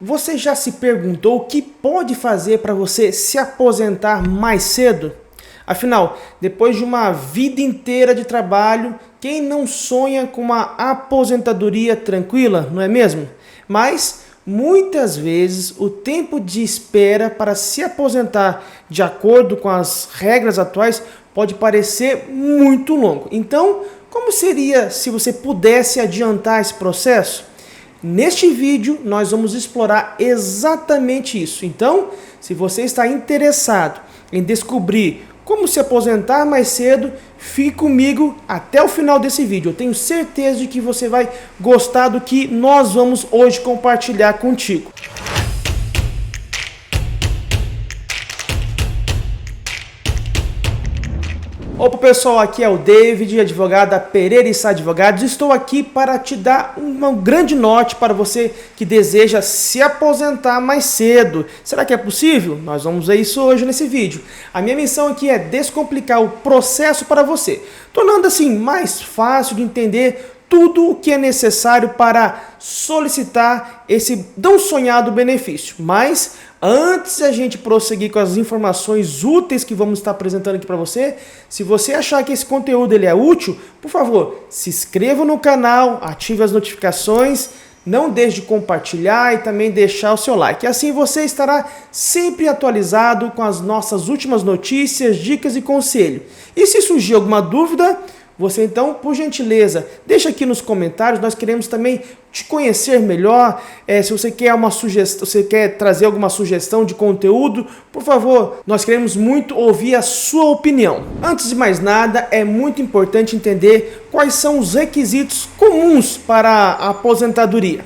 Você já se perguntou o que pode fazer para você se aposentar mais cedo? Afinal, depois de uma vida inteira de trabalho, quem não sonha com uma aposentadoria tranquila, não é mesmo? Mas muitas vezes o tempo de espera para se aposentar de acordo com as regras atuais pode parecer muito longo. Então, como seria se você pudesse adiantar esse processo? Neste vídeo, nós vamos explorar exatamente isso. Então, se você está interessado em descobrir como se aposentar mais cedo, fique comigo até o final desse vídeo. Eu tenho certeza de que você vai gostar do que nós vamos hoje compartilhar contigo. Opa pessoal, aqui é o David, advogado da Pereira & Sá Advogados. Estou aqui para te dar um grande norte para você que deseja se aposentar mais cedo. Será que é possível? Nós vamos ver isso hoje nesse vídeo. A minha missão aqui é descomplicar o processo para você, tornando assim mais fácil de entender tudo o que é necessário para solicitar esse tão sonhado benefício. Mas antes de a gente prosseguir com as informações úteis que vamos estar apresentando aqui para você, se você achar que esse conteúdo é útil, por favor, se inscreva no canal, ative as notificações, não deixe de compartilhar e também deixar o seu like. Assim você estará sempre atualizado com as nossas últimas notícias, dicas e conselhos. E se surgir alguma dúvida, você então, por gentileza, deixa aqui nos comentários, nós queremos também te conhecer melhor. Se você quer uma sugestão, você quer trazer alguma sugestão de conteúdo, por favor, nós queremos muito ouvir a sua opinião. Antes de mais nada, é muito importante entender quais são os requisitos comuns para a aposentadoria.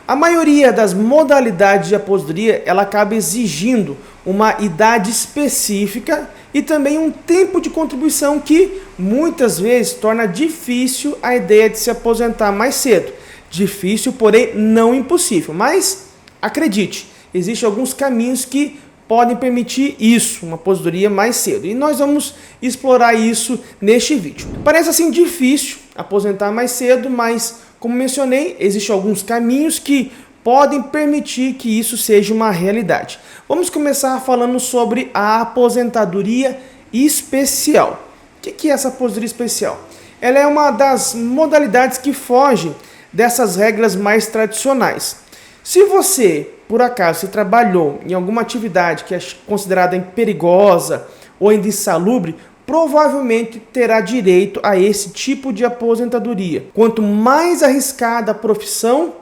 A maioria das modalidades de aposentadoria, ela acaba exigindo uma idade específica e também um tempo de contribuição que muitas vezes torna difícil a ideia de se aposentar mais cedo. Difícil, porém não impossível. Mas acredite, existem alguns caminhos que podem permitir isso, uma aposentadoria mais cedo. E nós vamos explorar isso neste vídeo. Parece assim difícil aposentar mais cedo, mas como mencionei, existem alguns caminhos que podem permitir que isso seja uma realidade. Vamos começar falando sobre a aposentadoria especial. O que é essa aposentadoria especial? Ela é uma das modalidades que foge dessas regras mais tradicionais. Se você, por acaso, trabalhou em alguma atividade que é considerada perigosa ou ainda insalubre, provavelmente terá direito a esse tipo de aposentadoria. Quanto mais arriscada a profissão,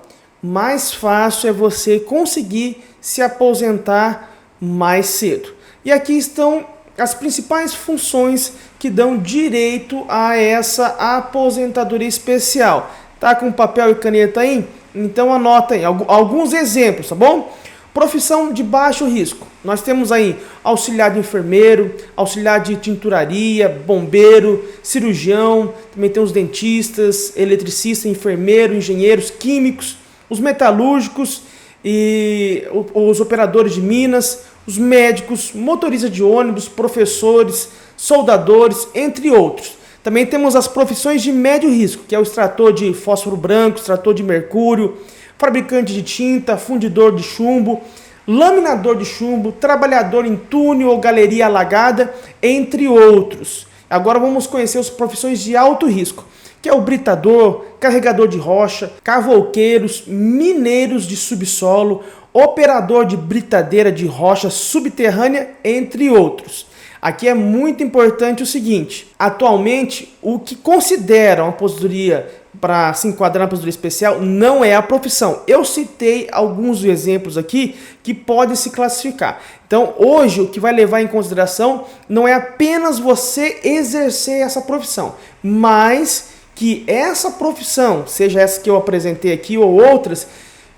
mais fácil é você conseguir se aposentar mais cedo. E aqui estão as principais funções que dão direito a essa aposentadoria especial. Tá com papel e caneta aí? Então anota aí alguns exemplos, tá bom? Profissão de baixo risco. Nós temos aí auxiliar de enfermeiro, auxiliar de tinturaria, bombeiro, cirurgião, também tem os dentistas, eletricistas, enfermeiro, engenheiros, químicos, os metalúrgicos e os operadores de minas, os médicos, motoristas de ônibus, professores, soldadores, entre outros. Também temos as profissões de médio risco, que é o extrator de fósforo branco, extrator de mercúrio, fabricante de tinta, fundidor de chumbo, laminador de chumbo, trabalhador em túnel ou galeria alagada, entre outros. Agora vamos conhecer as profissões de alto risco, que é o britador, carregador de rocha, cavouqueiros, mineiros de subsolo, operador de britadeira de rocha subterrânea, entre outros. Aqui é muito importante o seguinte: atualmente o que consideram a aposentadoria para se enquadrar na aposentadoria especial não é a profissão. Eu citei alguns exemplos aqui que podem se classificar. Então hoje o que vai levar em consideração não é apenas você exercer essa profissão, mas que essa profissão, seja essa que eu apresentei aqui ou outras,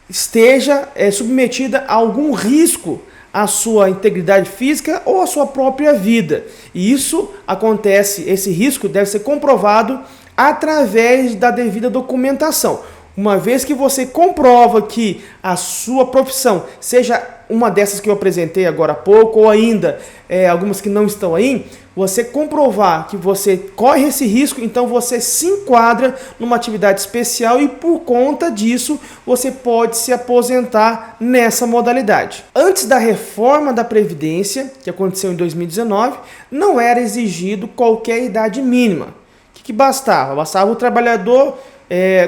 esteja submetida a algum risco à sua integridade física ou à sua própria vida. E isso acontece, esse risco deve ser comprovado através da devida documentação. Uma vez que você comprova que a sua profissão seja uma dessas que eu apresentei agora há pouco, ou ainda algumas que não estão aí, você comprovar que você corre esse risco, então você se enquadra numa atividade especial e por conta disso você pode se aposentar nessa modalidade. Antes da reforma da Previdência, que aconteceu em 2019, não era exigido qualquer idade mínima. O que bastava? Bastava o trabalhador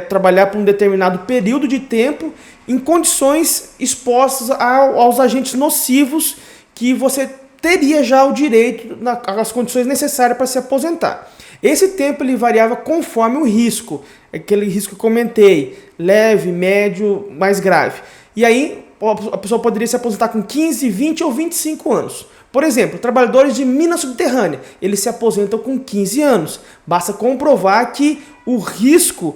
trabalhar por um determinado período de tempo em condições expostas aos agentes nocivos que você teria já o direito, as condições necessárias para se aposentar. Esse tempo ele variava conforme o risco, aquele risco que eu comentei, leve, médio, mais grave. E aí a pessoa poderia se aposentar com 15, 20 ou 25 anos. Por exemplo, trabalhadores de mina subterrânea, eles se aposentam com 15 anos. Basta comprovar que o risco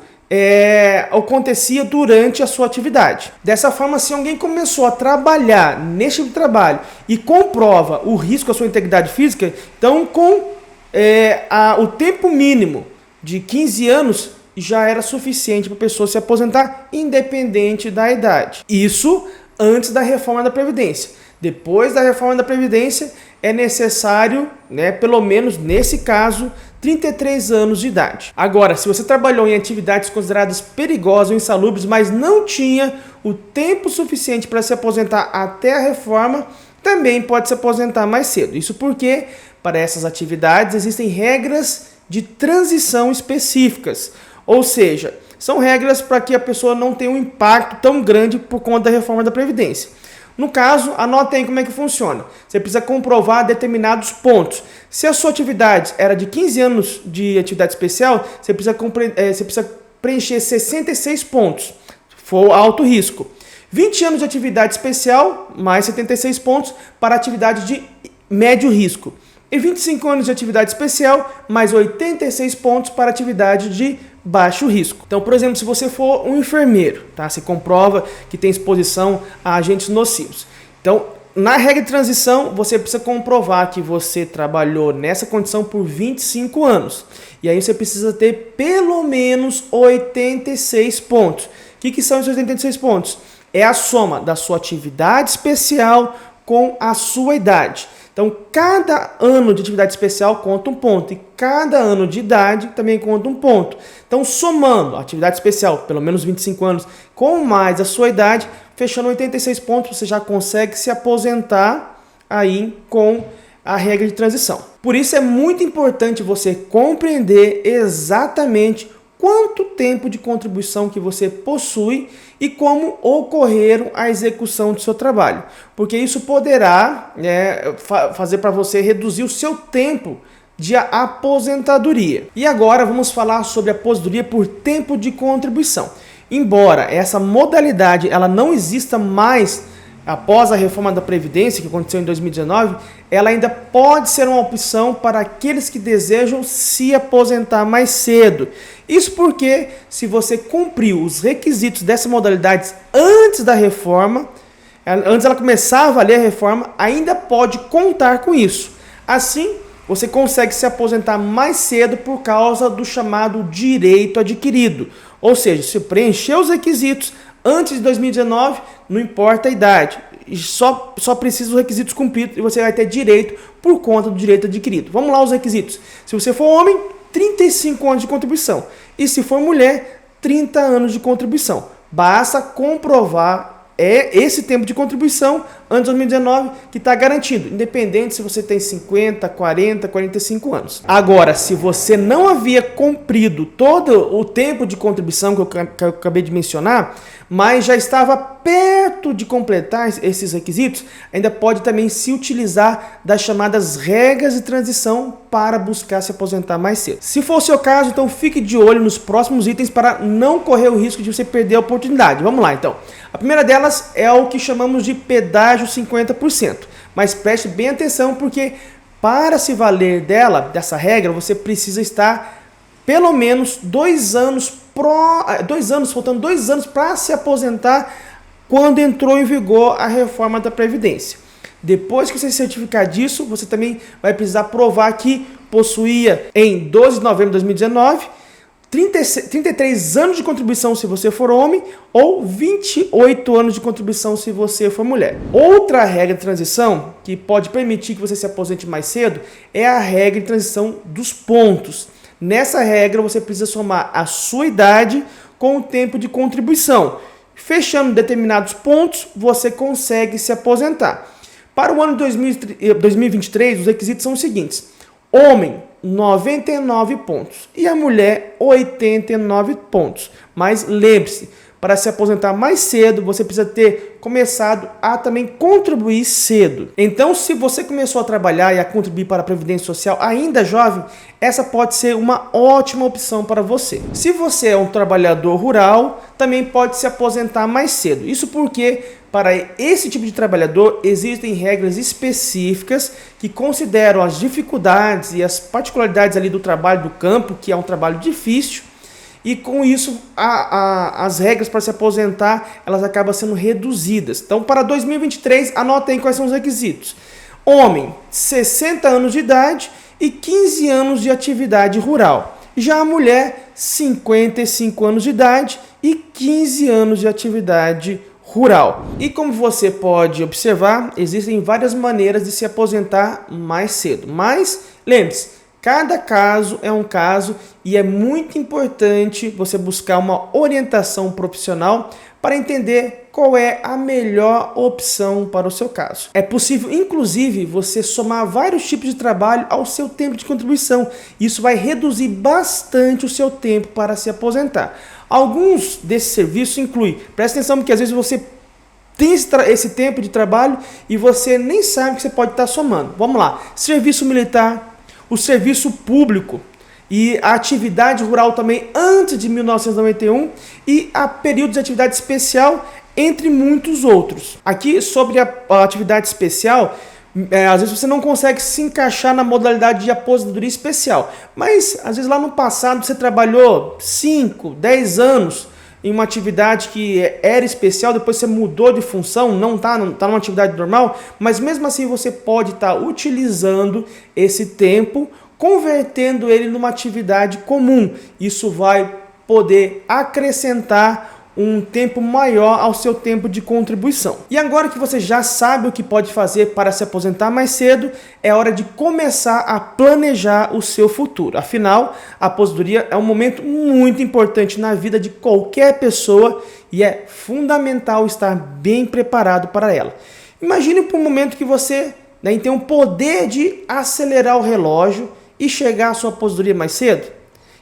acontecia durante a sua atividade. Dessa forma, se alguém começou a trabalhar neste tipo de trabalho e comprova o risco à sua integridade física, então com o tempo mínimo de 15 anos já era suficiente para a pessoa se aposentar independente da idade. Isso antes da reforma da Previdência. Depois da reforma da Previdência é necessário, pelo menos nesse caso, 33 anos de idade. Agora, se você trabalhou em atividades consideradas perigosas ou insalubres, mas não tinha o tempo suficiente para se aposentar até a reforma, também pode se aposentar mais cedo. Isso porque, para essas atividades, existem regras de transição específicas. Ou seja, são regras para que a pessoa não tenha um impacto tão grande por conta da reforma da Previdência. No caso, anotem aí como é que funciona. Você precisa comprovar determinados pontos. Se a sua atividade era de 15 anos de atividade especial, você precisa preencher 66 pontos, for alto risco. 20 anos de atividade especial, mais 76 pontos para atividade de médio risco. E 25 anos de atividade especial, mais 86 pontos para atividade de baixo risco. Então, por exemplo, se você for um enfermeiro, tá? Você comprova que tem exposição a agentes nocivos. Então, na regra de transição, você precisa comprovar que você trabalhou nessa condição por 25 anos. E aí você precisa ter pelo menos 86 pontos. O que são esses 86 pontos? É a soma da sua atividade especial com a sua idade. Então, cada ano de atividade especial conta um ponto e cada ano de idade também conta um ponto. Então, somando a atividade especial, pelo menos 25 anos, com mais a sua idade, fechando 86 pontos, você já consegue se aposentar aí com a regra de transição. Por isso é muito importante você compreender exatamente quanto tempo de contribuição que você possui e como ocorreram a execução do seu trabalho. Porque isso poderá fazer para você reduzir o seu tempo de aposentadoria. E agora vamos falar sobre a aposentadoria por tempo de contribuição. Embora essa modalidade ela não exista mais após a reforma da Previdência, que aconteceu em 2019, ela ainda pode ser uma opção para aqueles que desejam se aposentar mais cedo. Isso porque, se você cumpriu os requisitos dessa modalidade antes da reforma, antes ela começar a valer a reforma, ainda pode contar com isso. Assim, você consegue se aposentar mais cedo por causa do chamado direito adquirido. Ou seja, se preencher os requisitos antes de 2019, não importa a idade, só precisa os requisitos cumpridos e você vai ter direito por conta do direito adquirido. Vamos lá os requisitos. Se você for homem, 35 anos de contribuição. E se for mulher, 30 anos de contribuição. Basta comprovar esse tempo de contribuição antes de 2019 que está garantido, independente se você tem 50, 40, 45 anos. Agora, se você não havia cumprido todo o tempo de contribuição que eu acabei de mencionar, mas já estava perto de completar esses requisitos, ainda pode também se utilizar das chamadas regras de transição para buscar se aposentar mais cedo. Se for o seu caso, então fique de olho nos próximos itens para não correr o risco de você perder a oportunidade. Vamos lá, então. A primeira delas é o que chamamos de pedágio 50%. Mas preste bem atenção porque para se valer dessa regra, você precisa estar pelo menos 2 anos, faltando 2 anos para se aposentar quando entrou em vigor a reforma da Previdência. Depois que você se certificar disso, você também vai precisar provar que possuía em 12 de novembro de 2019 33 anos de contribuição se você for homem ou 28 anos de contribuição se você for mulher. Outra regra de transição que pode permitir que você se aposente mais cedo é a regra de transição dos pontos. Nessa regra você precisa somar a sua idade com o tempo de contribuição. Fechando determinados pontos, você consegue se aposentar. Para o ano de 2023, os requisitos são os seguintes: homem, 99 pontos. E a mulher, 89 pontos. Mas lembre-se, para se aposentar mais cedo, você precisa ter começado a também contribuir cedo. Então, se você começou a trabalhar e a contribuir para a Previdência Social ainda jovem, essa pode ser uma ótima opção para você. Se você é um trabalhador rural, também pode se aposentar mais cedo. Isso porque, para esse tipo de trabalhador, existem regras específicas que consideram as dificuldades e as particularidades ali do trabalho do campo, que é um trabalho difícil, e com isso as regras para se aposentar elas acabam sendo reduzidas. Então, para 2023, anotem quais são os requisitos. Homem, 60 anos de idade e 15 anos de atividade rural. Já a mulher, 55 anos de idade e 15 anos de atividade rural. E como você pode observar, existem várias maneiras de se aposentar mais cedo. Mas lembre-se, cada caso é um caso e é muito importante você buscar uma orientação profissional para entender qual é a melhor opção para o seu caso. É possível, inclusive, você somar vários tipos de trabalho ao seu tempo de contribuição. Isso vai reduzir bastante o seu tempo para se aposentar. Alguns desses serviços incluem, presta atenção porque às vezes você tem esse tempo de trabalho e você nem sabe que você pode estar somando. Vamos lá, serviço militar, o serviço público e a atividade rural também antes de 1991 e a período de atividade especial, entre muitos outros. Aqui sobre a atividade especial, às vezes você não consegue se encaixar na modalidade de aposentadoria especial, mas às vezes lá no passado você trabalhou 5, 10 anos em uma atividade que era especial, depois você mudou de função, não está numa atividade normal, mas mesmo assim você pode estar utilizando esse tempo, convertendo ele numa atividade comum. Isso vai poder acrescentar um tempo maior ao seu tempo de contribuição. E agora que você já sabe o que pode fazer para se aposentar mais cedo, é hora de começar a planejar o seu futuro. Afinal, a aposentadoria é um momento muito importante na vida de qualquer pessoa e é fundamental estar bem preparado para ela. Imagine por um momento que você tem o poder de acelerar o relógio e chegar à sua aposentadoria mais cedo.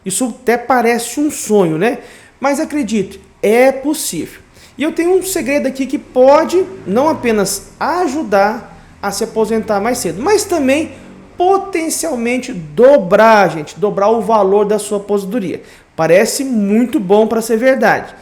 Isso até parece um sonho, né? Mas acredite, é possível. E eu tenho um segredo aqui que pode não apenas ajudar a se aposentar mais cedo, mas também potencialmente dobrar o valor da sua aposentadoria. Parece muito bom para ser verdade.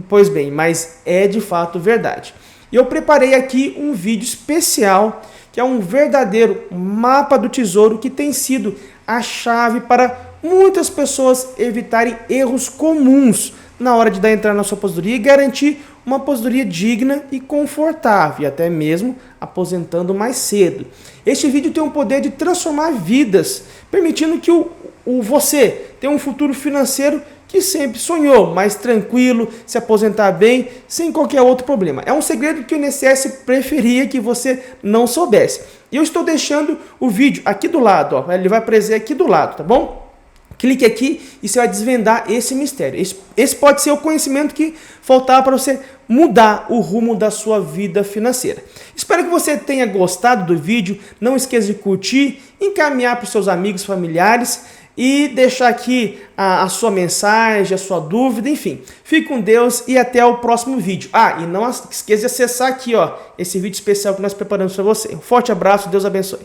Pois bem, mas é de fato verdade. E eu preparei aqui um vídeo especial que é um verdadeiro mapa do tesouro que tem sido a chave para muitas pessoas evitarem erros comuns na hora de dar entrada na sua aposentadoria e garantir uma aposentadoria digna e confortável, e até mesmo aposentando mais cedo. Este vídeo tem o poder de transformar vidas, permitindo que você tenha um futuro financeiro que sempre sonhou, mais tranquilo, se aposentar bem, sem qualquer outro problema. É um segredo que o INSS preferia que você não soubesse. E eu estou deixando o vídeo aqui do lado, ó, ele vai aparecer aqui do lado, tá bom? Clique aqui e você vai desvendar esse mistério. Esse pode ser o conhecimento que faltava para você mudar o rumo da sua vida financeira. Espero que você tenha gostado do vídeo. Não esqueça de curtir, encaminhar para os seus amigos, familiares e deixar aqui a sua mensagem, a sua dúvida, enfim. Fique com Deus e até o próximo vídeo. E não esqueça de acessar aqui, ó, esse vídeo especial que nós preparamos para você. Um forte abraço, Deus abençoe.